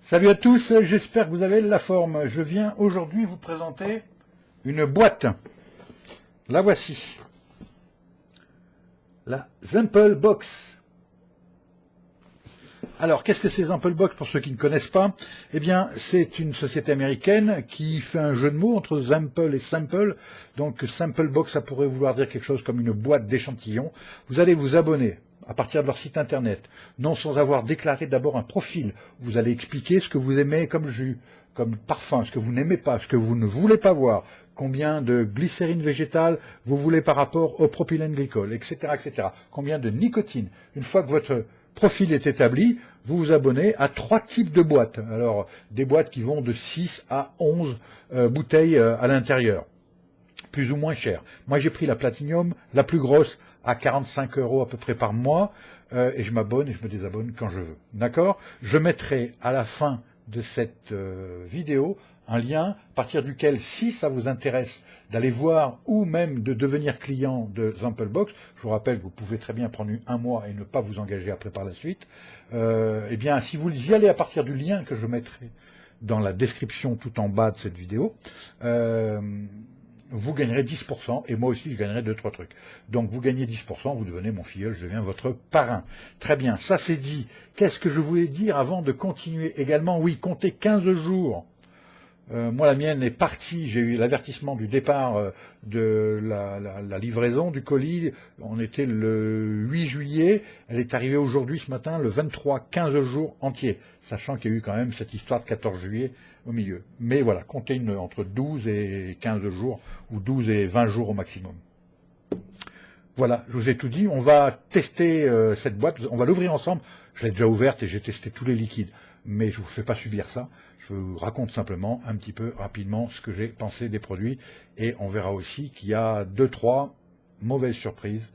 Salut à tous, j'espère que vous avez la forme. Je viens aujourd'hui vous présenter une boîte. La voici. La Zumple Box. Alors, qu'est-ce que c'est Zumple Box pour ceux qui ne connaissent pas? Eh bien, c'est une société américaine qui fait un jeu de mots entre Zumple et Sample. Donc, Sample Box, ça pourrait vouloir dire quelque chose comme une boîte d'échantillons. Vous allez vous abonner à partir de leur site internet, non sans avoir déclaré d'abord un profil. Vous allez expliquer ce que vous aimez comme jus, comme parfum, ce que vous n'aimez pas, ce que vous ne voulez pas voir, combien de glycérine végétale vous voulez par rapport au propylène glycol, etc., etc. Combien de nicotine. Une fois que votre profil est établi, vous vous abonnez à 3 types de boîtes. Alors, des boîtes qui vont de 6 à 11 bouteilles à l'intérieur, plus ou moins chères. Moi, j'ai pris la Platinum, la plus grosse, à 45 € à peu près par mois, et je m'abonne et je me désabonne quand je veux. D'accord? Je mettrai à la fin de cette vidéo un lien à partir duquel, si ça vous intéresse d'aller voir ou même de devenir client de Zumple Box, je vous rappelle que vous pouvez très bien prendre un mois et ne pas vous engager après par la suite, eh bien, si vous y allez à partir du lien que je mettrai dans la description tout en bas de cette vidéo, vous gagnerez 10%, et moi aussi je gagnerai 2-3 trucs. Donc vous gagnez 10%, vous devenez mon filleul, je deviens votre parrain. Très bien, ça c'est dit. Qu'est-ce que je voulais dire avant de continuer également? Oui, comptez 15 jours. Moi, la mienne est partie, j'ai eu l'avertissement du départ de la livraison du colis. On était le 8 juillet, elle est arrivée aujourd'hui, ce matin, le 23, 15 jours entiers, sachant qu'il y a eu quand même cette histoire de 14 juillet au milieu. Mais voilà, comptez entre 12 et 15 jours, ou 12 et 20 jours au maximum. Voilà, je vous ai tout dit, on va tester cette boîte, on va l'ouvrir ensemble. Je l'ai déjà ouverte et j'ai testé tous les liquides, mais je ne vous fais pas subir ça. Je vous raconte simplement un petit peu rapidement ce que j'ai pensé des produits, et on verra aussi qu'il y a 2-3 mauvaises surprises,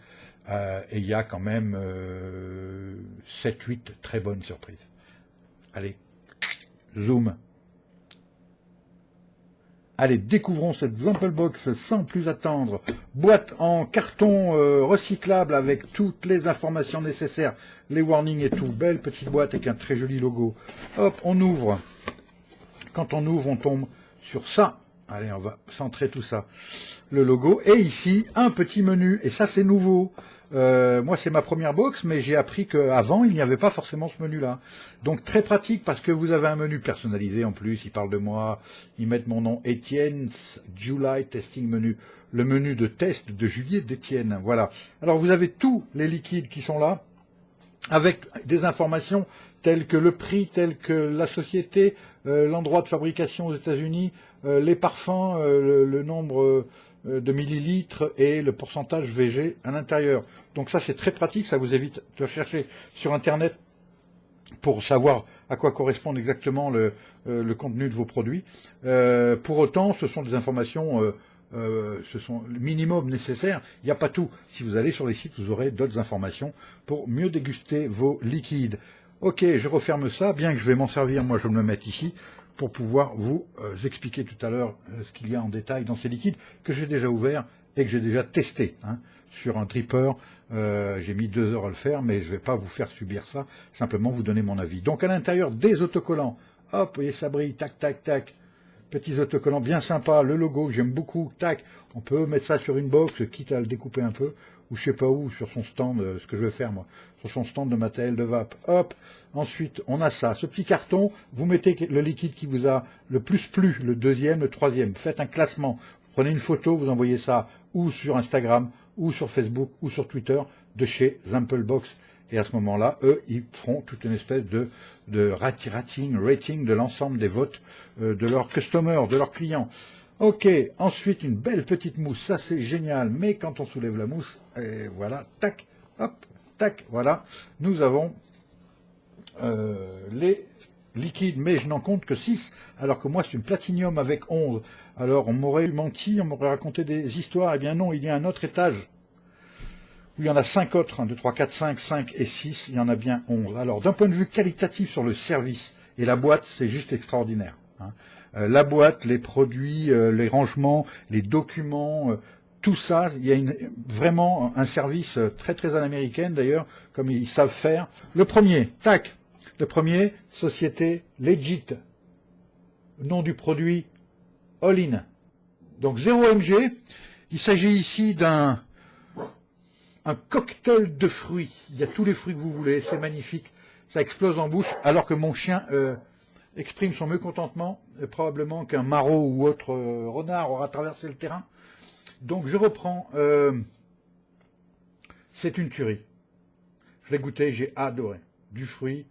et il y a quand même 7-8 très bonnes surprises. Allez, zoom. Allez, découvrons cette Zumple Box sans plus attendre. Boîte en carton recyclable avec toutes les informations nécessaires, les warnings et tout. Belle petite boîte avec un très joli logo. Hop, on ouvre. Quand on ouvre, on tombe sur ça. Allez, on va centrer tout ça. Le logo. Et ici, un petit menu. Et ça, c'est nouveau. Moi, c'est ma première box, mais j'ai appris qu'avant, il n'y avait pas forcément ce menu-là. Donc, très pratique, parce que vous avez un menu personnalisé en plus. Ils parlent de moi. Ils mettent mon nom, Étienne's July Testing Menu. Le menu de test de juillet d'Étienne. Voilà. Alors, vous avez tous les liquides qui sont là, avec des informations telles que le prix, telles que la société, l'endroit de fabrication aux États-Unis, les parfums, le nombre de millilitres et le pourcentage VG à l'intérieur. Donc ça, c'est très pratique, ça vous évite de chercher sur Internet pour savoir à quoi correspond exactement le contenu de vos produits. Pour autant, ce sont des informations, ce sont le minimum nécessaire. Il n'y a pas tout. Si vous allez sur les sites, vous aurez d'autres informations pour mieux déguster vos liquides. Ok, je referme ça, bien que je vais m'en servir, moi je vais me le mettre ici, pour pouvoir vous expliquer tout à l'heure ce qu'il y a en détail dans ces liquides que j'ai déjà ouverts et que j'ai déjà testé sur un dripper. J'ai mis 2 heures à le faire, mais je ne vais pas vous faire subir ça, simplement vous donner mon avis. Donc à l'intérieur, des autocollants. Hop, vous voyez, ça brille, tac, tac, tac. Petits autocollants bien sympas, le logo que j'aime beaucoup, tac. On peut mettre ça sur une box, quitte à le découper un peu, ou je sais pas où, sur son stand, ce que je vais faire moi, sur son stand de matériel de vape. Hop, ensuite on a ça, ce petit carton, vous mettez le liquide qui vous a le plus plu, le deuxième, le troisième. Faites un classement, vous prenez une photo, vous envoyez ça ou sur Instagram, ou sur Facebook, ou sur Twitter, de chez Zumple Box. Et à ce moment-là, eux, ils feront toute une espèce de rating de l'ensemble des votes de leurs customers, de leurs clients. Ok, ensuite une belle petite mousse, ça c'est génial, mais quand on soulève la mousse, et voilà, tac, hop, tac, voilà, nous avons les liquides, mais je n'en compte que 6, alors que moi c'est une Platinum avec 11. Alors on m'aurait menti, on m'aurait raconté des histoires, eh bien non, il y a un autre étage. Il y en a 5 autres, 1, 2, 3, 4, 5 et 6, il y en a bien 11. Alors, d'un point de vue qualitatif sur le service, et la boîte, c'est juste extraordinaire. La boîte, les produits, les rangements, les documents, tout ça, il y a vraiment un service très très à l'américaine d'ailleurs, comme ils savent faire. Le premier, tac, Le premier, société Legit. Nom du produit, All In. Donc 0 mg. Il s'agit ici d'un cocktail de fruits. Il y a tous les fruits que vous voulez, c'est magnifique. Ça explose en bouche, alors que mon chien exprime son mécontentement, probablement qu'un maraud ou autre renard aura traversé le terrain. Donc je reprends. C'est une tuerie. Je l'ai goûté, j'ai adoré. Du fruit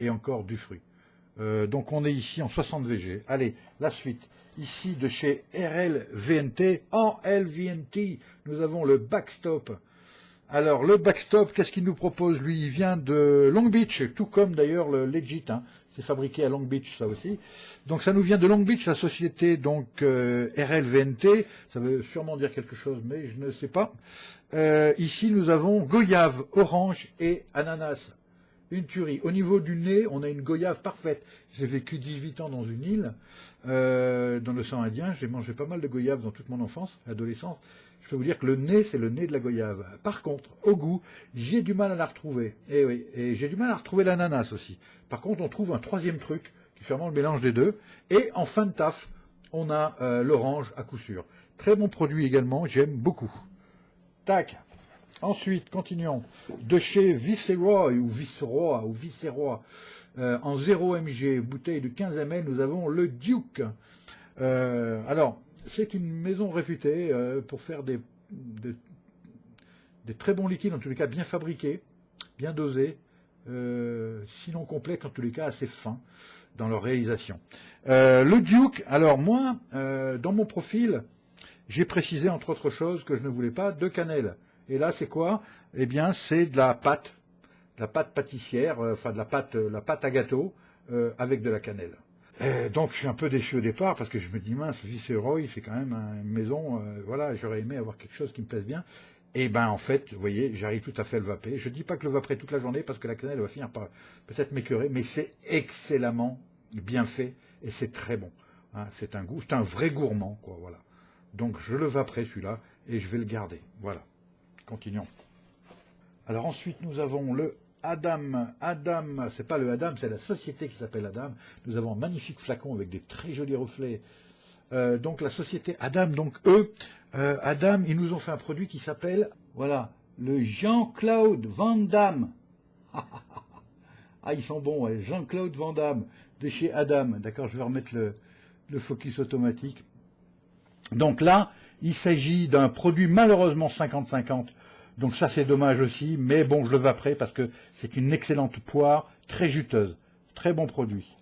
et encore du fruit. Donc on est ici en 60 VG. Allez, la suite. Ici de chez RLVNT. En LVNT, nous avons le backstop. Alors le backstop, qu'est-ce qu'il nous propose lui? Il vient de Long Beach, tout comme d'ailleurs le Legit. Hein. C'est fabriqué à Long Beach, ça aussi. Donc ça nous vient de Long Beach, la société donc RLVNT. Ça veut sûrement dire quelque chose, mais je ne sais pas. Ici nous avons goyave, orange et ananas. Une tuerie. Au niveau du nez, on a une goyave parfaite. J'ai vécu 18 ans dans une île, dans l'océan Indien. J'ai mangé pas mal de goyaves dans toute mon enfance, adolescence. Je peux vous dire que le nez, c'est le nez de la goyave. Par contre, au goût, j'ai du mal à la retrouver. Et oui, et j'ai du mal à retrouver l'ananas aussi. Par contre, on trouve un troisième truc, qui est vraiment le mélange des deux. Et en fin de taf, on a l'orange à coup sûr. Très bon produit également, j'aime beaucoup. Tac. Ensuite, continuons. De chez Viceroy, en 0 mg, bouteille de 15 ml, nous avons le Duke. Alors, c'est une maison réputée pour faire des très bons liquides, en tous les cas bien fabriqués, bien dosés, sinon complets, en tous les cas assez fins dans leur réalisation. Le Duke, alors moi, dans mon profil, j'ai précisé entre autres choses que je ne voulais pas de cannelle. Et là, c'est quoi? Eh bien, c'est de la pâte pâtissière, enfin de la pâte à gâteau avec de la cannelle. Donc, je suis un peu déçu au départ parce que je me dis, mince, Viceroy, c'est quand même une maison, voilà, j'aurais aimé avoir quelque chose qui me plaise bien. Et ben, en fait, vous voyez, j'arrive tout à fait à le vaper. Je dis pas que le vaperai toute la journée parce que la cannelle va finir par peut-être m'écœurer, mais c'est excellemment bien fait et c'est très bon. Hein, c'est un goût, c'est un vrai gourmand, quoi, voilà. Donc, je le vaperai celui-là et je vais le garder, voilà. Continuons. Alors ensuite, nous avons le Adam. Adam, c'est pas le Adam, c'est la société qui s'appelle Adam. Nous avons un magnifique flacon avec des très jolis reflets. Donc la société Adam, donc eux, Adam, ils nous ont fait un produit qui s'appelle, voilà, le Jean-Claude Van Damme. Ah, ils sont bons, ouais. Jean-Claude Van Damme, de chez Adam. D'accord, je vais remettre le focus automatique. Donc là, il s'agit d'un produit malheureusement 50-50. Donc ça c'est dommage aussi, mais bon, je le vaperai parce que c'est une excellente poire, très juteuse, très bon produit.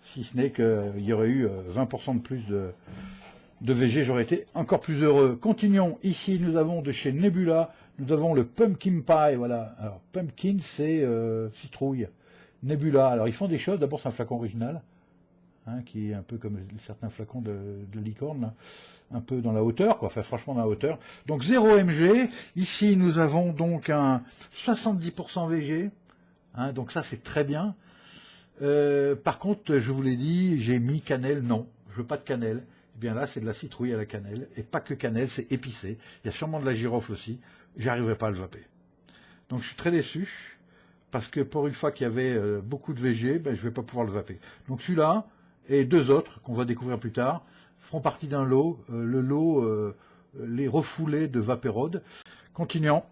Si ce n'est qu'il y aurait eu 20% de plus de VG, j'aurais été encore plus heureux. Continuons, ici nous avons de chez Nebula, nous avons le Pumpkin Pie, voilà. Alors Pumpkin c'est citrouille. Nebula, alors ils font des choses, d'abord c'est un flacon original, hein, qui est un peu comme certains flacons de licorne, là. Un peu dans la hauteur, quoi, enfin franchement dans la hauteur. Donc 0 mg, ici nous avons donc un 70% VG, hein, donc ça c'est très bien. Par contre, je vous l'ai dit, j'ai mis cannelle, non, je veux pas de cannelle. Eh bien là c'est de la citrouille à la cannelle, et pas que cannelle, c'est épicé. Il y a sûrement de la girofle aussi, j'arriverai pas à le vaper. Donc je suis très déçu, parce que pour une fois qu'il y avait beaucoup de VG, ben, je vais pas pouvoir le vaper. Donc celui-là, et deux autres qu'on va découvrir plus tard, feront partie d'un lot, le lot les refoulés de Vaperod. Continuons.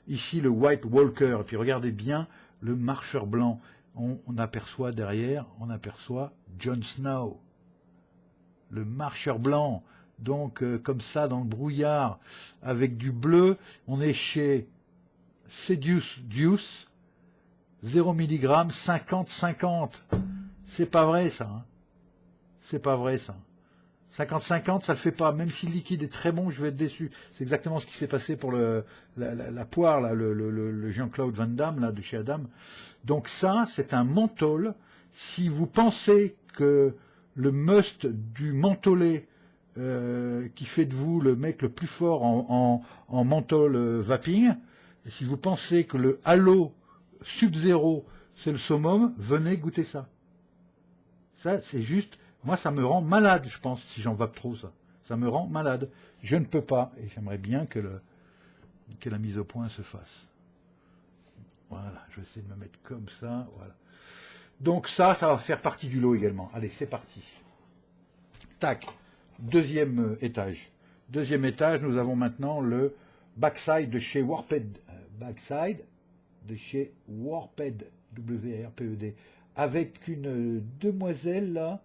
Ici le White Walker, et puis regardez bien le marcheur blanc. On aperçoit derrière, on aperçoit Jon Snow. Le marcheur blanc, donc comme ça dans le brouillard, avec du bleu, on est chez Seduce Deuce, 0 mg, 50-50. C'est pas vrai ça. Hein. C'est pas vrai ça. 50-50, ça le fait pas. Même si le liquide est très bon, je vais être déçu. C'est exactement ce qui s'est passé pour la poire, là, le Jean-Claude Van Damme, là, de chez Adam. Donc ça, c'est un menthol. Si vous pensez que le must du mentholé, qui fait de vous le mec le plus fort en menthol vaping, et si vous pensez que le Halo Sub-Zero, c'est le summum, venez goûter ça. Ça, c'est juste... Moi, ça me rend malade, je pense, si j'en vape trop, ça. Ça me rend malade. Je ne peux pas, et j'aimerais bien que la mise au point se fasse. Voilà, je vais essayer de me mettre comme ça, voilà. Donc ça va faire partie du lot également. Allez, c'est parti. Tac, deuxième étage. Deuxième étage, nous avons maintenant le Backside de chez Warped. Backside de chez Warped, W-R-P-E-D, avec une demoiselle là,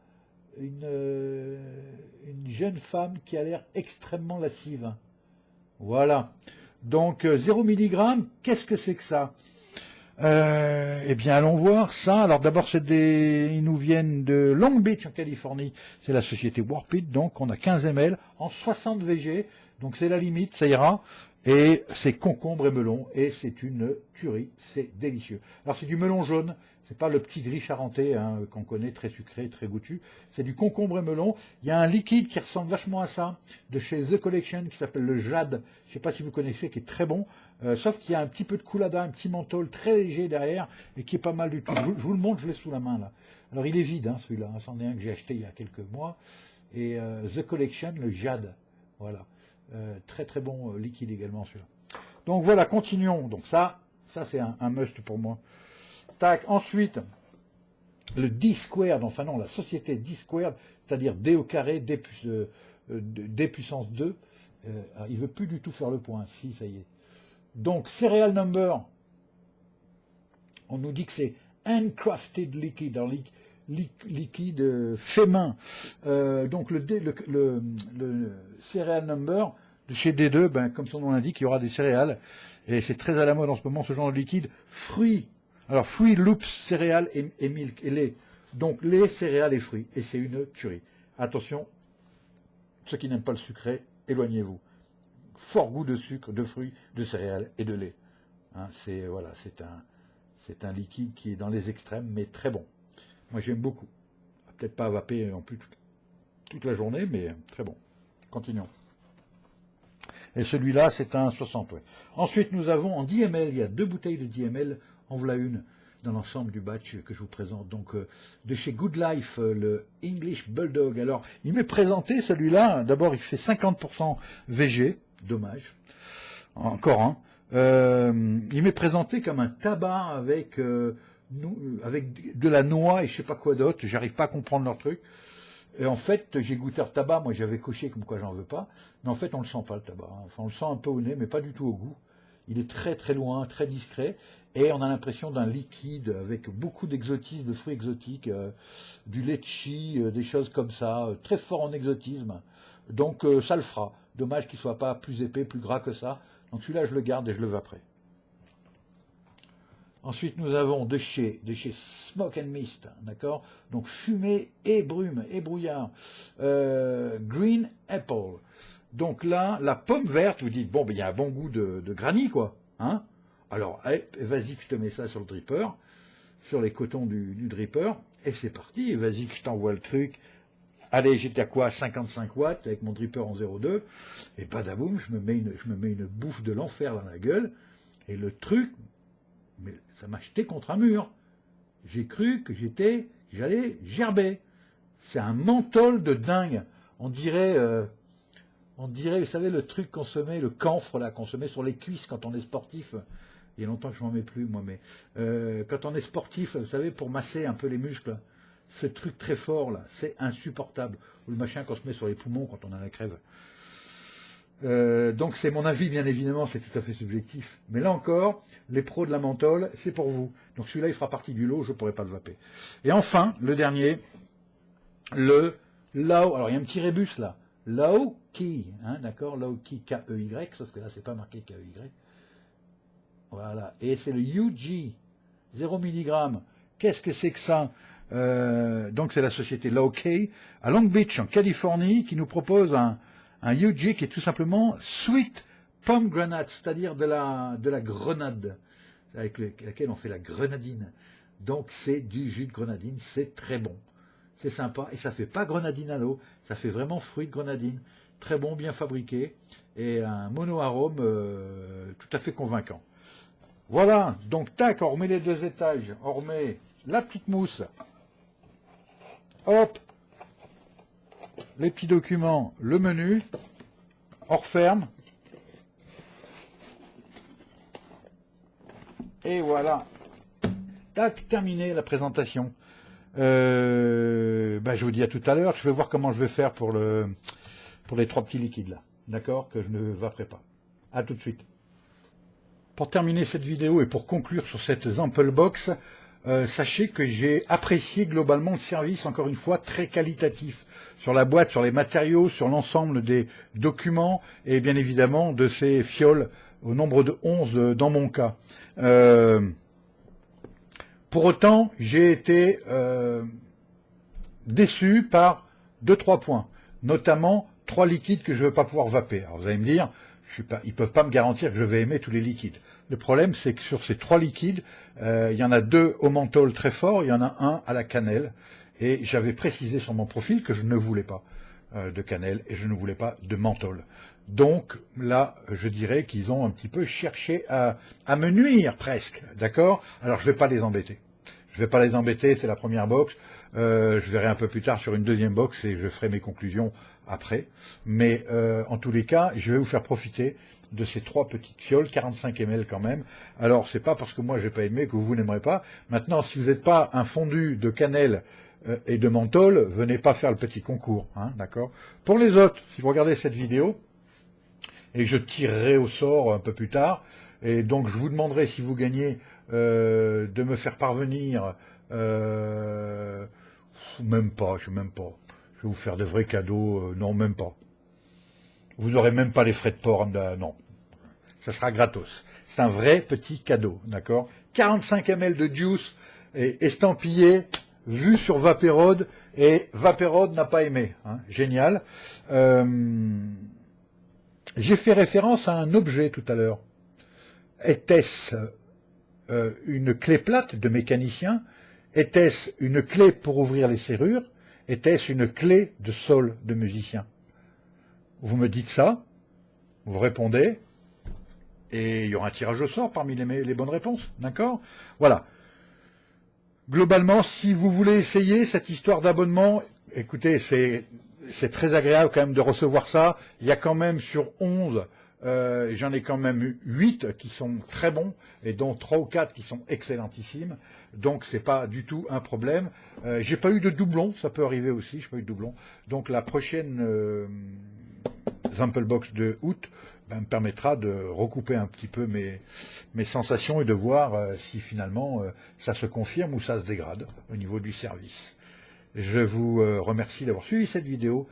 une jeune femme qui a l'air extrêmement lascive. Voilà. Donc 0 mg, qu'est-ce que c'est que ça? Eh bien, allons voir ça. Alors d'abord, ils nous viennent de Long Beach en Californie. C'est la société Warped, donc on a 15 ml en 60 VG. Donc c'est la limite, ça ira. Et c'est concombre et melon, et c'est une tuerie, c'est délicieux. Alors c'est du melon jaune, c'est pas le petit gris charentais hein, qu'on connaît, très sucré, très goûtu. C'est du concombre et melon. Il y a un liquide qui ressemble vachement à ça, de chez The Collection, qui s'appelle le Jade. Je sais pas si vous connaissez, qui est très bon. Sauf qu'il y a un petit peu de coulada, un petit menthol très léger derrière, et qui est pas mal du tout. Je vous le montre, je l'ai sous la main là. Alors il est vide, hein, celui-là. C'en est un que j'ai acheté il y a quelques mois. Et The Collection, le Jade. Voilà. Très très bon liquide également celui-là. Donc voilà, continuons. Donc ça c'est un must pour moi. Tac, ensuite, le D-squared, enfin non, la société D-squared, c'est-à-dire D au carré, D puissance 2. Il veut plus du tout faire le point, si, ça y est. Donc, serial number, on nous dit que c'est handcrafted liquid, alors liquide fait main. Donc le serial number de chez D2, ben, comme son nom l'indique, il y aura des céréales. Et c'est très à la mode en ce moment, ce genre de liquide. Fruits. Alors, fruits, loops, céréales et milk, et lait. Donc, lait, céréales et fruits. Et c'est une tuerie. Attention, ceux qui n'aiment pas le sucré, éloignez-vous. Fort goût de sucre, de fruits, de céréales et de lait. Hein, voilà, c'est un liquide qui est dans les extrêmes, mais très bon. Moi, j'aime beaucoup. Peut-être pas à vaper non plus toute la journée, mais très bon. Continuons. Et celui-là, c'est un 60, ouais. Ensuite, nous avons en 10 ml, il y a 2 bouteilles de 10 ml, en voilà une dans l'ensemble du batch que je vous présente. Donc, de chez Good Life, le English Bulldog. Alors, il m'est présenté celui-là. D'abord, il fait 50% VG. Dommage. Encore un. Il m'est présenté comme un tabac avec de la noix et je sais pas quoi d'autre. J'arrive pas à comprendre leur truc. Et en fait, j'ai goûté le tabac, moi j'avais coché comme quoi j'en veux pas, mais en fait on le sent pas le tabac, hein. Enfin on le sent un peu au nez, mais pas du tout au goût. Il est très très loin, très discret, et on a l'impression d'un liquide avec beaucoup d'exotisme, de fruits exotiques, du litchi, des choses comme ça, très fort en exotisme. Donc ça le fera. Dommage qu'il soit pas plus épais, plus gras que ça. Donc celui-là je le garde et je le veux après. Ensuite, nous avons de chez Smoke and Mist, d'accord? Donc fumée et brume et brouillard. Green Apple. Donc là, la pomme verte, vous dites, bon, ben il y a un bon goût de granit, quoi. Hein? Alors, vas-y que je te mets ça sur le dripper, sur les cotons du dripper, et c'est parti. Et vas-y que je t'envoie le truc. Allez, j'étais à quoi? 55 watts avec mon dripper en 0,2. Et badaboum, je me mets une bouffe de l'enfer dans la gueule. Et le truc, mais ça m'a jeté contre un mur. J'ai cru que j'allais gerber. C'est un menthol de dingue. On dirait, vous savez, le truc qu'on se met, le camphre là, qu'on se met sur les cuisses quand on est sportif. Il y a longtemps que je m'en mets plus, moi, mais quand on est sportif, vous savez, pour masser un peu les muscles, ce truc très fort là, c'est insupportable. Ou le machin qu'on se met sur les poumons quand on a la crève. Donc c'est mon avis, bien évidemment, c'est tout à fait subjectif. Mais là encore, les pros de la menthol, c'est pour vous. Donc celui-là, il fera partie du lot, je ne pourrai pas le vaper. Et enfin, le dernier, le Low, alors il y a un petit rébus là, Low Key, hein, d'accord, Low Key, K-E-Y, sauf que là, c'est pas marqué K-E-Y. Voilà, et c'est le UG, 0 mg. Qu'est-ce que c'est que ça? Donc c'est la société Low Key, à Long Beach, en Californie, qui nous propose un UG qui est tout simplement sweet pomegranate, c'est-à-dire de la grenade, avec laquelle on fait la grenadine. Donc c'est du jus de grenadine, c'est très bon. C'est sympa, et ça fait pas grenadine à l'eau, ça fait vraiment fruit de grenadine. Très bon, bien fabriqué, et un mono-arôme tout à fait convaincant. Voilà, donc tac, on remet les 2 étages, on remet la petite mousse. Hop, les petits documents, le menu, on referme. Et voilà. Tac, terminé la présentation. Je vous dis à tout à l'heure. Je vais voir comment je vais faire pour les 3 petits liquides là. D'accord? Que je ne vaperai pas. À tout de suite. Pour terminer cette vidéo et pour conclure sur cette Sample Box, sachez que j'ai apprécié globalement le service, encore une fois, très qualitatif. Sur la boîte, sur les matériaux, sur l'ensemble des documents et bien évidemment de ces fioles au nombre de 11 dans mon cas. Pour autant, j'ai été déçu par 2-3 points, notamment 3 liquides que je ne vais pas pouvoir vaper. Alors vous allez me dire, ils ne peuvent pas me garantir que je vais aimer tous les liquides. Le problème, c'est que sur ces 3 liquides, il y en a 2 au menthol très fort, il y en a un à la cannelle. Et j'avais précisé sur mon profil que je ne voulais pas de cannelle et je ne voulais pas de menthol. Donc là, je dirais qu'ils ont un petit peu cherché à me nuire presque, d'accord? Alors je ne vais pas les embêter. Je ne vais pas les embêter, c'est la première box. Je verrai un peu plus tard sur une deuxième box et je ferai mes conclusions après. Mais en tous les cas, je vais vous faire profiter de ces 3 petites fioles, 45 ml quand même. Alors, c'est pas parce que moi j'ai pas aimé que vous n'aimerez pas. Maintenant, si vous n'êtes pas un fondu de cannelle et de menthol, venez pas faire le petit concours, hein, d'accord? Pour les autres, si vous regardez cette vidéo, et je tirerai au sort un peu plus tard, et donc je vous demanderai si vous gagnez de me faire parvenir, même pas, je vais vous faire de vrais cadeaux, non, même pas. Vous n'aurez même pas les frais de port, non. Ça sera gratos. C'est un vrai petit cadeau, d'accord? 45 ml de juice et estampillé, vu sur Vaperod, et Vaperod n'a pas aimé. Hein, génial. J'ai fait référence à un objet tout à l'heure. Était-ce une clé plate de mécanicien? Était-ce une clé pour ouvrir les serrures? Était-ce une clé de sol de musicien? Vous me dites ça, vous répondez, et il y aura un tirage au sort parmi les bonnes réponses, d'accord? Voilà. Globalement, si vous voulez essayer cette histoire d'abonnement, écoutez, c'est très agréable quand même de recevoir ça. Il y a quand même sur 11, j'en ai quand même 8 qui sont très bons, et dont 3 ou 4 qui sont excellentissimes. Donc c'est pas du tout un problème. J'ai pas eu de doublons, ça peut arriver aussi, j'ai pas eu de doublons. Donc la prochaine Sample Box de août me permettra de recouper un petit peu mes sensations et de voir si finalement ça se confirme ou ça se dégrade au niveau du service. Je vous remercie d'avoir suivi cette vidéo.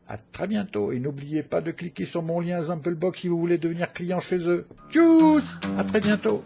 À très bientôt et n'oubliez pas de cliquer sur mon lien Sample Box si vous voulez devenir client chez eux. Tchuss! À très bientôt!